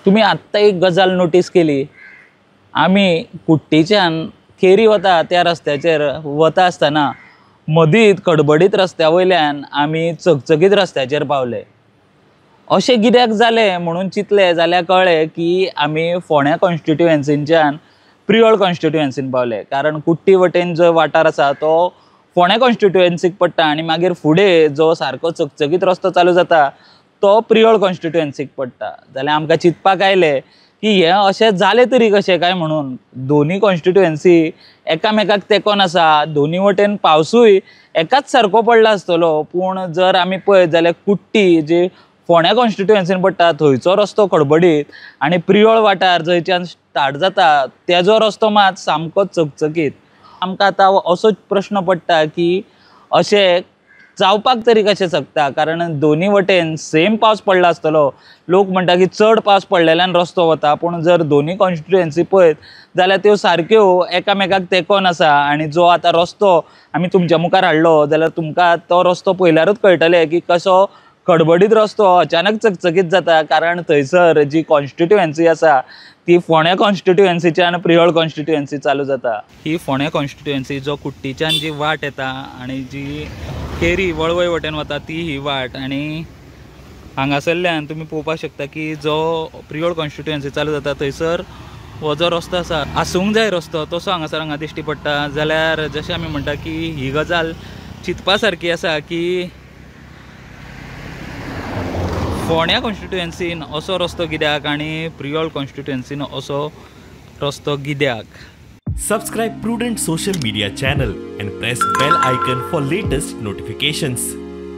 तुम्ही आत्ता एक गजाल नोटीस केली, आम्ही कुट्टीच्यान केरी वता त्या रस्त्याचेर वता आसतना मदींच खडबडीत रस्त्या वयल्यान आमी चकचकीत रस्त्याचेर पावले। अशें कित्याक जालें म्हणून चिंतलें जाल्यार कळ्ळें की आमी फोंड्या कॉन्स्टिट्युएन्सीच्यान प्रियोळ कॉन्स्टिट्युएन्सीन पावले। कारण कुट्टी वटेन जो वाठार आसा तो फोंड्या कॉन्स्टिट्युएन्सीक पडटा आनी मागीर फुडें जो सारको चकचकीत रस्तो चालू जाता तो प्रियोळ कॉन्स्टिट्युएन्सीक पडटा। जाल्यार आमकां चिंतपाक आयलें की हें अशें जालें तरी कशें काय म्हणून। दोनी कॉन्स्टिट्युएन्सी एकामेकाक तेंकोन आसा, दोनी वटेन पावसूय एकाच सारको पडला आसतलो, पूण जर आमी पळयत जाल्यार कुट्टी जी फोंड्या कॉन्स्टिट्युएन्सीन पडटा थंयचो रस्तो खडबडीत आनी प्रियोळ वाठार जंयच्यान स्टार्ट जाता तेजो रस्तो मात सामको चकचकीत। आमकां आतां असोच प्रश्न पडटा की अशें जावपाक तरी कशें शकता, कारण दोनी वटेन सेम पावस पडला आसतलो। लोक म्हणटा की चड पावस पडलेल्यान रस्तो वता, पूण जर दोनी कॉन्स्टिट्युएन्सी पळयत जाल्यार त्यो सारक्यो एकामेकाक तेंकोन आसा। आनी जो आतां रस्तो आमी तुमच्या मुखार हाडलो जाल्यार तुमकां तो रस्तो पळयल्यारूच कळटलें की कसो खडबडीत रस्तो अचानक चकचकीत जाता, कारण थंयसर जी कॉन्स्टिट्युएन्सी आसा ती फोंड्या कॉन्स्टिट्युएन्सीच्यान प्रियोळ कॉन्स्टिट्युएन्सी चालू जाता। ही फोंड्या कॉन्स्टिट्युएन्सी जो कुट्टीच्यान जी वाट येता आनी जी केरी वळवय वटेन वता ती ही वाट, आनी हांगासरल्यान तुमी पळोवपाक शकता की जो प्रियोळ कॉन्स्टिट्युएन्सी चालू जाता थंयसर हो जो रस्तो आसा आसूंक जाय रस्तो तसो हांगा दिश्टी पडटा। जाल्यार जशें आमी म्हणटा की ही गजाल चिंतपा सारकी आसा की फोंड्या कॉन्स्टिट्युएन्सीन असो रस्तो कित्याक आनी प्रियोळ कॉन्स्टिट्युएन्सीन असो रस्तो कित्याक। Subscribe Prudent social media channel and press bell icon for latest notifications.